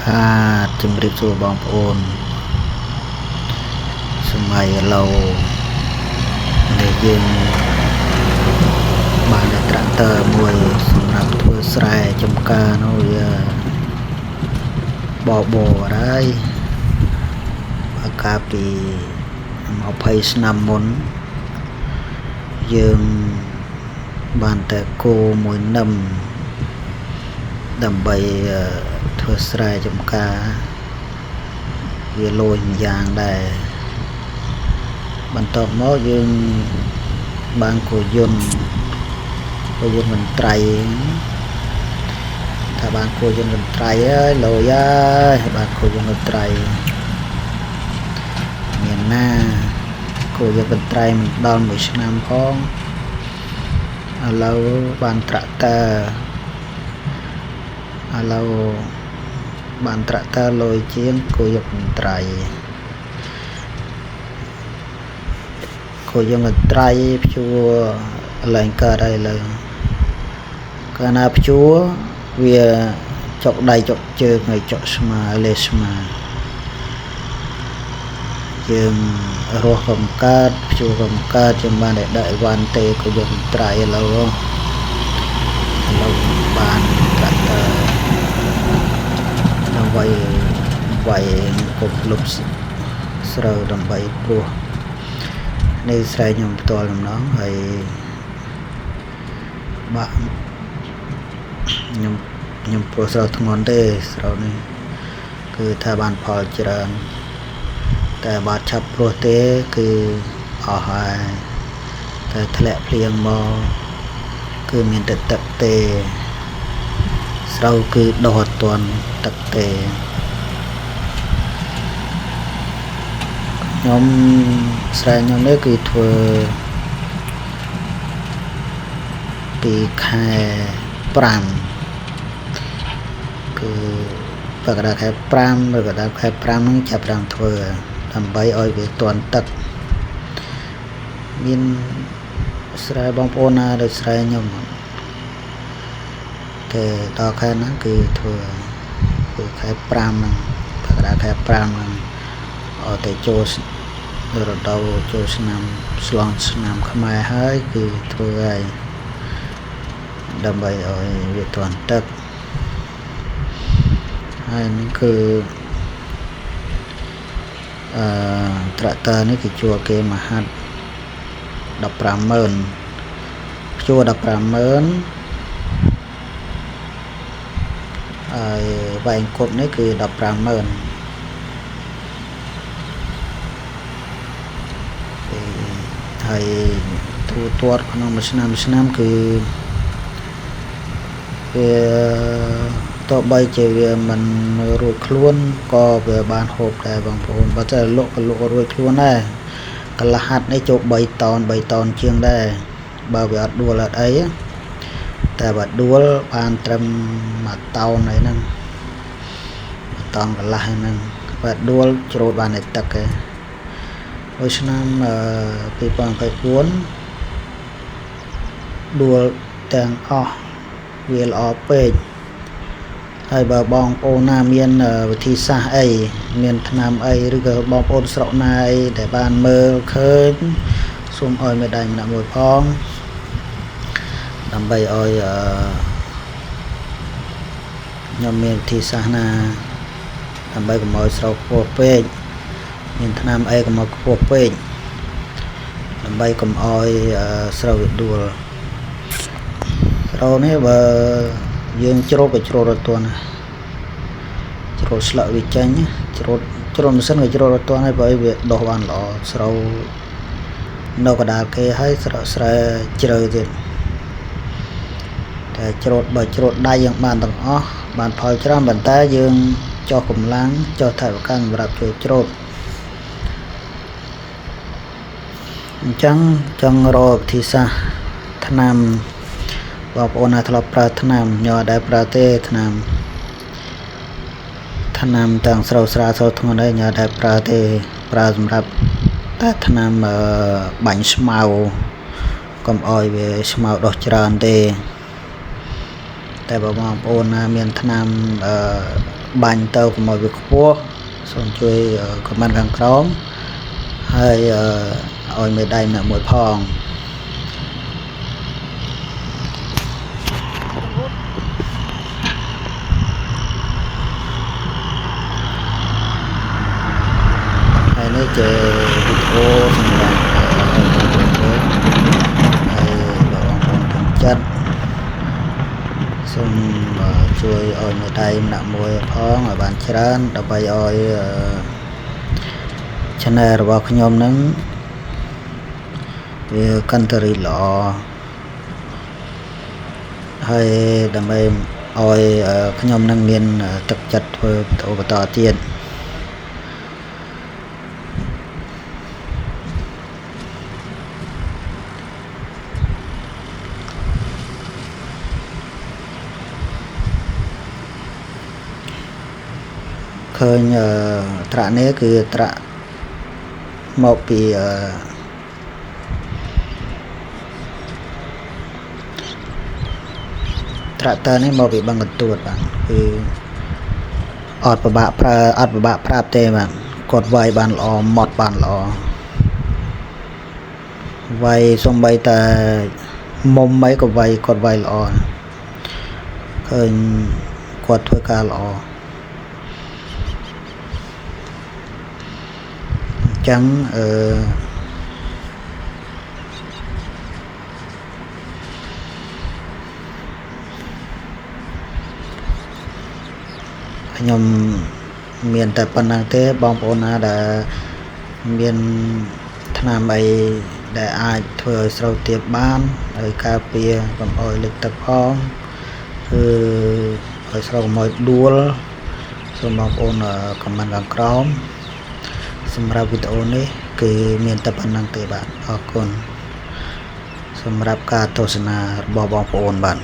ជំរាបសួរបងប្អូនសម័យឥឡូវដែលយើងបានត្រាក់ទ័រមួយសម្រាប់ធ្វើស្រែចម្ការនោះវាបបរហើយកាលពី20ឆ្នាំមុនយើងបានតែគោមួយនឹមដើម្បីធ្វើស្រែចម្ការវាលួចម្យ៉ាងដែរបន្ទាប់មកយើងបានគោយន្តមន្ត្រីថាបានគោយន្តមន្ត្រីហើយលយហើយបានគោយន្តមន្ត្រីមានណាគោយន្តមន្ត្រីមិនដល់1ឆ្នាំផងឥឡូវបានត្រាក់ទ័រលុយជាងគោយន្តមន្ត្រីព្យួរឡើងកើតហើយលើកាលណាព្យួរវាចុកដៃចុកជើងហើយចុកស្មាលេស្មាយើងរស់កំកើតព្យួរកំកើតយើងបានតែដាក់អីវ៉ាន់ទេគោយន្តមន្ត្រីឥឡូវបានត្រាក់ទ័រដើម្បីវាយគប់លុបស្រូវដើម្បីព្រោះនេះស្រែខ្ញុំផ្ទាល់ម្ដងហើយបាក់ខ្ញុំព្រោះស្រូវធ្ងន់ទេស្រូវនេះគឺថាបានផលច្រើនតែបាត់ឆាប់ព្រោះទេគឺអស់ហើយតែធ្លាក់ភ្លៀងមកគឺមានតែទឹកទេស្រូវគឺដុះអត់ទាន់ទឹកទេខ្ញុំស្រែខ្ញុំនេះគឺធ្វើពីខែ5គឺបកដាខែ5ឬក៏ដល់ខែ5ហ្នឹងចាប់ផ្ដើមធ្វើដើម្បីឲ្យវាទាន់ទឹកមានស្រែបងប្អូនណាដូចស្រែខ្ញុំតែដល់ខែហ្នឹងគឺធ្វើគឺខែ5ហ្នឹងបកដាខែ5ហ្នឹងអត់តែចូលរដូវចូលឆ្នាំស្លងឆ្នាំខ្មែរហើយគឺធ្វើហើយដើម្បីឲ្យវាទាន់ទឹកហើយនេះគឺត្រាក់ទ័រនេះគេជួលគេមហាត់ 150,000 ជួល 150,000 ហើយវែងគប់នេះគឺ 150,000ហើយទូទាត់ក្នុងមួយឆ្នាំគឺវាតបីជាវាមិនរួចខ្លួនក៏វាបានហូបដែរបងប្អូនបើតែលក់រួចខ្លួនដែរកន្លះហាត់នេះចូល3តោនជាងដែរបើវាអត់ដួលអត់អីតែបើដួលបានត្រឹម1តោនអីហ្នឹង1តោនកន្លះហ្នឹងបើដួលច្រូតបានតែទឹកឯងមួយឆ្នាំ2024ដួលទាំងអស់វាល្អពេកហើយបើបងប្អូនណាមានវិធីសាស្ត្រអីមានថ្នាំអីឬក៏បងប្អូនស្រុកណាអីដែលបានមើលឃើញសូមឲ្យមេដៃម្នាក់មួយផងដើម្បីឲ្យខ្ញុំមានវិធីសាស្ត្រណាដើម្បីកុំឲ្យស្រូវខ្ពស់ពេកមានថ្នាំអីកុំឲ្យខ្ពស់ពេកដើម្បីកុំឲ្យស្រូវវាដួលស្រូវនេះបើយើងច្រូតអត់ទាន់ច្រូតស្លឹកវាចេញច្រូតមិនសិនក៏ច្រូតអត់ទាន់ហើយបើវាដុះបានល្អស្រូវនៅកណ្ដាលគេហើយស្រែជ្រៅទៀតតែបើច្រូតដៃយើងបានទាំងអស់បានផលច្រើនប៉ុន្តែយើងចុះកម្លាំងចុះថវិកាសម្រាប់ជួយច្រូតអញ្ចឹងចង់រកវិធីសាស្ត្រថ្នាំបងប្អូនណាធ្លាប់ប្រើថ្នាំញ៉ាំដែរប្រើទេថ្នាំទាំងស្រូវស្រាលស្រូវធ្ងន់ដែរញ៉ាំដែរប្រើទេប្រើសម្រាប់តែថ្នាំបាញ់ស្មៅកុំឲ្យវាស្មៅដុះច្រើនទេតែបើបងប្អូនណាមានថ្នាំ បាញ់ទៅកុំឲ្យវាខ្ពស់សូមជួយខមមិនខាងក្រោមហើយឲ្យមេដៃម្នាក់មួយផងហើយនេះជាវីដេអូសម្រាប់ហើយបងប្អូនទាំងចិត្តសូមជួយឲ្យមេដៃម្នាក់មួយផងឲ្យបានច្រើនដើម្បីឲ្យ channel របស់ខ្ញុំនឹងវាកាន់តែរីកល្អហើយដើម្បីឲ្យខ្ញុំនឹងមានទឹកចិត្តធ្វើវីដេអូបន្តទៀតឃើញត្រាក់នេះគឺត្រាក់មកពីត្រាក់តើនេះមកពីបឹងកន្ទួតបាទគឺអត់ពិបាកប្រាប់ទេបាទគាត់វាយបានល្អម៉ត់បានល្អវាយសំបីតែមុំអីក៏វាយគាត់វាយល្អឃើញគាត់ធ្វើការល្អចឹងខ្ញុំមានតែប៉ុណ្ណឹងទេបងប្អូនណាដែលមានថ្នាំអីដែលអាចធ្វើឲ្យស្រូវទាបបានហើយការពារកុំឲ្យលេចទឹកផងគឺឲ្យស្រូវកុំឲ្យដួលសូមបងប្អូនខមមិនខាងក្រោមសម្រាប់វីដេអូនេះគឺមានតែប៉ុណ្្នឹងទេបាទអរគុណសម្រាប់ការទស្សនារបស់បងប្អូនបាទ